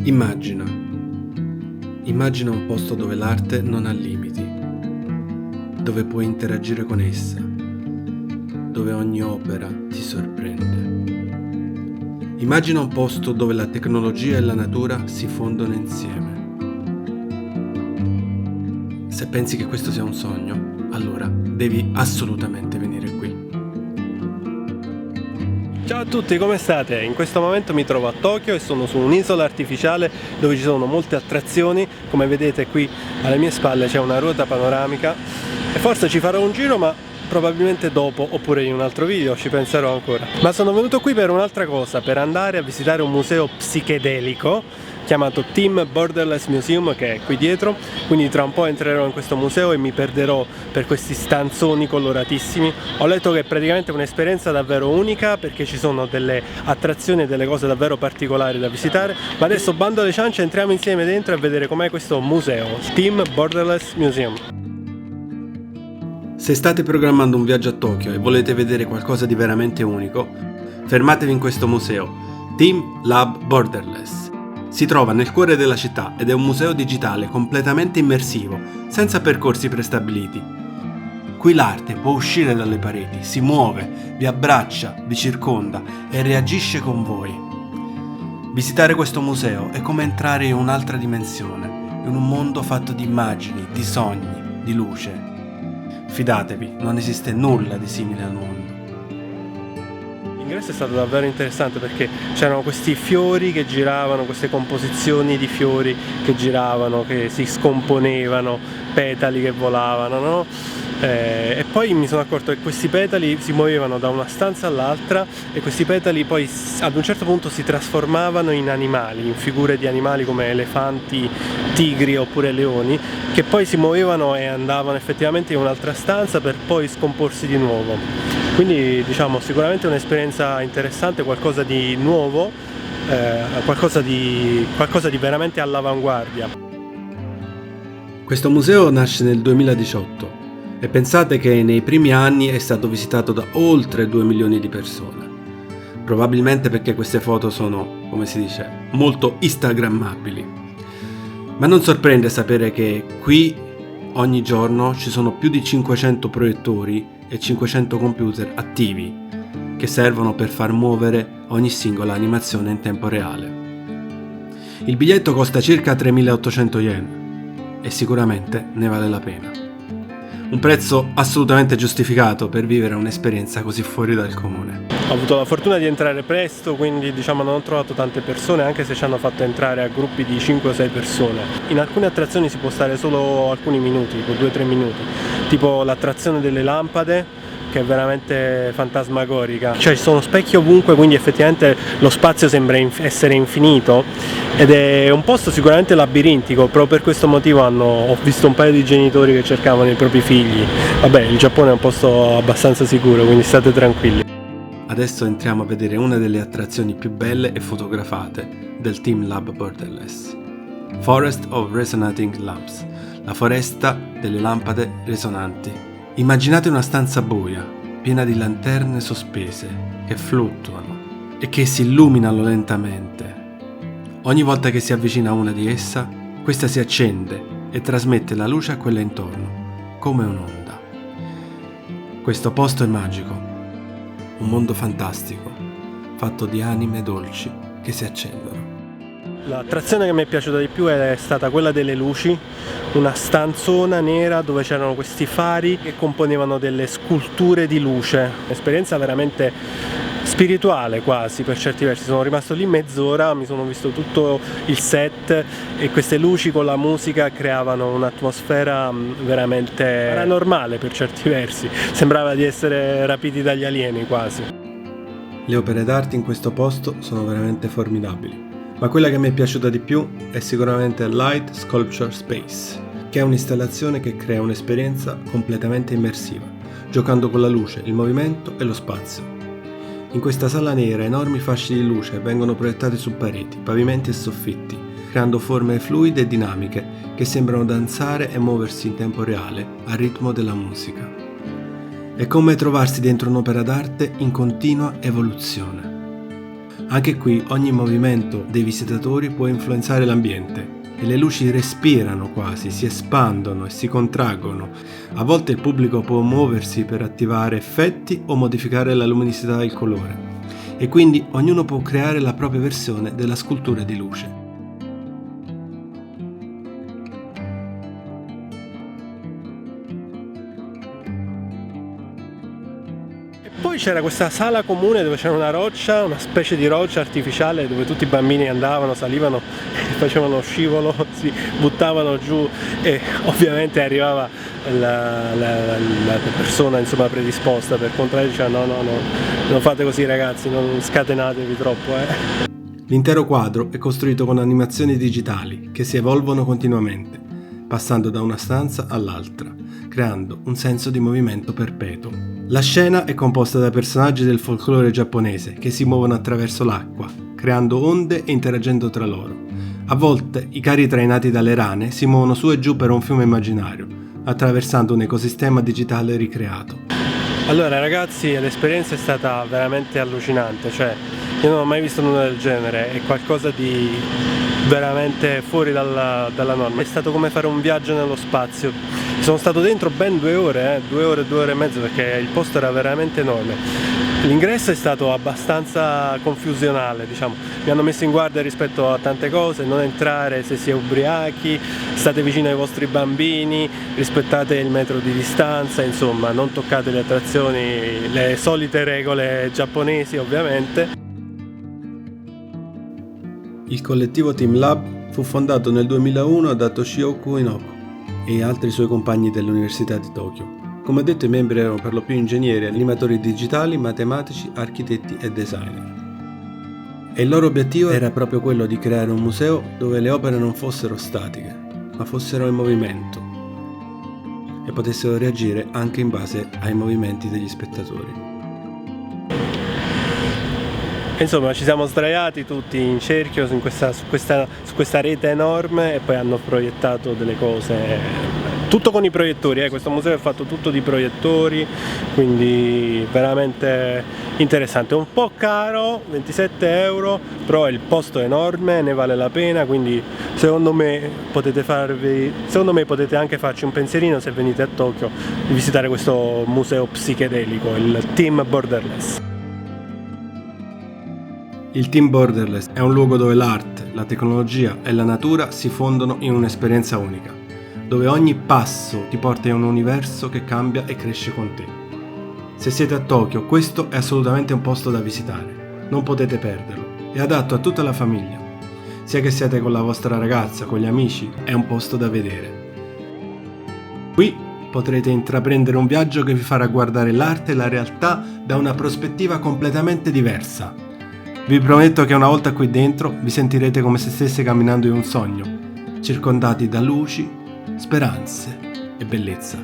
Immagina un posto dove l'arte non ha limiti, dove puoi interagire con essa, dove ogni opera ti sorprende. Immagina un posto dove la tecnologia e la natura si fondono insieme. Se pensi che questo sia un sogno, allora devi assolutamente venire qui. Ciao a tutti, come state? In questo momento mi trovo a Tokyo e sono su un'isola artificiale dove ci sono molte attrazioni. Come vedete qui alle mie spalle c'è una ruota panoramica e forse ci farò un giro, ma probabilmente dopo oppure in un altro video, ci penserò ancora. Ma sono venuto qui per un'altra cosa, per andare a visitare un museo psichedelico chiamato Team Borderless Museum, che è qui dietro. Quindi tra un po' entrerò in questo museo e mi perderò per questi stanzoni coloratissimi. Ho letto che è praticamente un'esperienza davvero unica, perché ci sono delle attrazioni e delle cose davvero particolari da visitare. Ma adesso bando alle ciance, entriamo insieme dentro a vedere com'è questo museo, Team Borderless Museum. Se state programmando un viaggio a Tokyo e volete vedere qualcosa di veramente unico, fermatevi in questo museo, Team Lab Borderless. Si trova nel cuore della città ed è un museo digitale completamente immersivo, senza percorsi prestabiliti. Qui l'arte può uscire dalle pareti, si muove, vi abbraccia, vi circonda e reagisce con voi. Visitare questo museo è come entrare in un'altra dimensione, in un mondo fatto di immagini, di sogni, di luce. Fidatevi, non esiste nulla di simile al mondo. L'ingresso è stato davvero interessante perché c'erano questi fiori che giravano, queste composizioni di fiori che giravano, che si scomponevano, petali che volavano, no? E poi mi sono accorto che questi petali si muovevano da una stanza all'altra e questi petali poi ad un certo punto si trasformavano in animali, in figure di animali come elefanti, tigri oppure leoni, che poi si muovevano e andavano effettivamente in un'altra stanza per poi scomporsi di nuovo. Quindi diciamo sicuramente un'esperienza interessante, qualcosa di nuovo, qualcosa di veramente all'avanguardia. Questo museo nasce nel 2018 e pensate che nei primi anni è stato visitato da oltre 2 milioni di persone. Probabilmente perché queste foto sono, come si dice, molto instagrammabili. Ma non sorprende sapere che qui ogni giorno ci sono più di 500 proiettori e 500 computer attivi che servono per far muovere ogni singola animazione in tempo reale. Il biglietto costa circa 3.800 yen e sicuramente ne vale la pena. Un prezzo assolutamente giustificato per vivere un'esperienza così fuori dal comune. Ho avuto la fortuna di entrare presto, quindi diciamo non ho trovato tante persone, anche se ci hanno fatto entrare a gruppi di 5 o 6 persone. In alcune attrazioni si può stare solo alcuni minuti, tipo 2-3 minuti, tipo l'attrazione delle lampade, che è veramente fantasmagorica. Cioè ci sono specchi ovunque, quindi effettivamente lo spazio sembra essere infinito ed è un posto sicuramente labirintico. Proprio per questo motivo ho visto un paio di genitori che cercavano i propri figli. Vabbè, il Giappone è un posto abbastanza sicuro, quindi state tranquilli. Adesso entriamo a vedere una delle attrazioni più belle e fotografate del Team Lab Borderless. Forest of Resonating Lamps, la foresta delle lampade risonanti. Immaginate una stanza buia, piena di lanterne sospese, che fluttuano e che si illuminano lentamente. Ogni volta che si avvicina a una di essa, questa si accende e trasmette la luce a quella intorno, come un'onda. Questo posto è magico, un mondo fantastico, fatto di anime dolci che si accendono. L'attrazione che mi è piaciuta di più è stata quella delle luci, una stanzona nera dove c'erano questi fari che componevano delle sculture di luce. Un'esperienza veramente spirituale quasi per certi versi. Sono rimasto lì mezz'ora, mi sono visto tutto il set e queste luci con la musica creavano un'atmosfera veramente paranormale per certi versi. Sembrava di essere rapiti dagli alieni quasi. Le opere d'arte in questo posto sono veramente formidabili. Ma quella che mi è piaciuta di più è sicuramente Light Sculpture Space, che è un'installazione che crea un'esperienza completamente immersiva, giocando con la luce, il movimento e lo spazio. In questa sala nera enormi fasci di luce vengono proiettati su pareti, pavimenti e soffitti, creando forme fluide e dinamiche che sembrano danzare e muoversi in tempo reale al ritmo della musica. È come trovarsi dentro un'opera d'arte in continua evoluzione. Anche qui ogni movimento dei visitatori può influenzare l'ambiente e le luci respirano quasi, si espandono e si contraggono. A volte il pubblico può muoversi per attivare effetti o modificare la luminosità e il colore. E quindi ognuno può creare la propria versione della scultura di luce. Poi c'era questa sala comune dove c'era una roccia, una specie di roccia artificiale dove tutti i bambini andavano, salivano e facevano scivolo, si buttavano giù e ovviamente arrivava la persona insomma predisposta per controllare, diceva no, non fate così ragazzi, non scatenatevi troppo. L'intero quadro è costruito con animazioni digitali che si evolvono continuamente, passando da una stanza all'altra, creando un senso di movimento perpetuo. La scena è composta da personaggi del folklore giapponese che si muovono attraverso l'acqua, creando onde e interagendo tra loro. A volte i carri trainati dalle rane si muovono su e giù per un fiume immaginario, attraversando un ecosistema digitale ricreato. Allora ragazzi, l'esperienza è stata veramente allucinante, cioè io non ho mai visto nulla del genere, è qualcosa di veramente fuori dalla norma. È stato come fare un viaggio nello spazio. Sono stato dentro ben 2 ore, 2 ore e mezzo, perché il posto era veramente enorme. L'ingresso è stato abbastanza confusionale, diciamo. Mi hanno messo in guardia rispetto a tante cose, non entrare se si è ubriachi, state vicino ai vostri bambini, rispettate il metro di distanza, insomma, non toccate le attrazioni, le solite regole giapponesi ovviamente. Il collettivo Team Lab fu fondato nel 2001 da Toshioku Inoko e altri suoi compagni dell'Università di Tokyo. Come detto, i membri erano per lo più ingegneri, animatori digitali, matematici, architetti e designer. E il loro obiettivo era proprio quello di creare un museo dove le opere non fossero statiche, ma fossero in movimento e potessero reagire anche in base ai movimenti degli spettatori. Insomma, ci siamo sdraiati tutti in cerchio su questa rete enorme e poi hanno proiettato delle cose, tutto con i proiettori, questo museo è fatto tutto di proiettori, quindi veramente interessante. Un po' caro, 27 euro, però il posto è enorme, ne vale la pena, quindi secondo me potete anche farci un pensierino se venite a Tokyo di visitare questo museo psichedelico, il Team Borderless. Il Team Borderless è un luogo dove l'arte, la tecnologia e la natura si fondono in un'esperienza unica, dove ogni passo ti porta in un universo che cambia e cresce con te. Se siete a Tokyo, questo è assolutamente un posto da visitare, non potete perderlo, è adatto a tutta la famiglia. Sia che siate con la vostra ragazza, con gli amici, è un posto da vedere. Qui potrete intraprendere un viaggio che vi farà guardare l'arte e la realtà da una prospettiva completamente diversa. Vi prometto che una volta qui dentro vi sentirete come se stesse camminando in un sogno, circondati da luci, speranze e bellezza.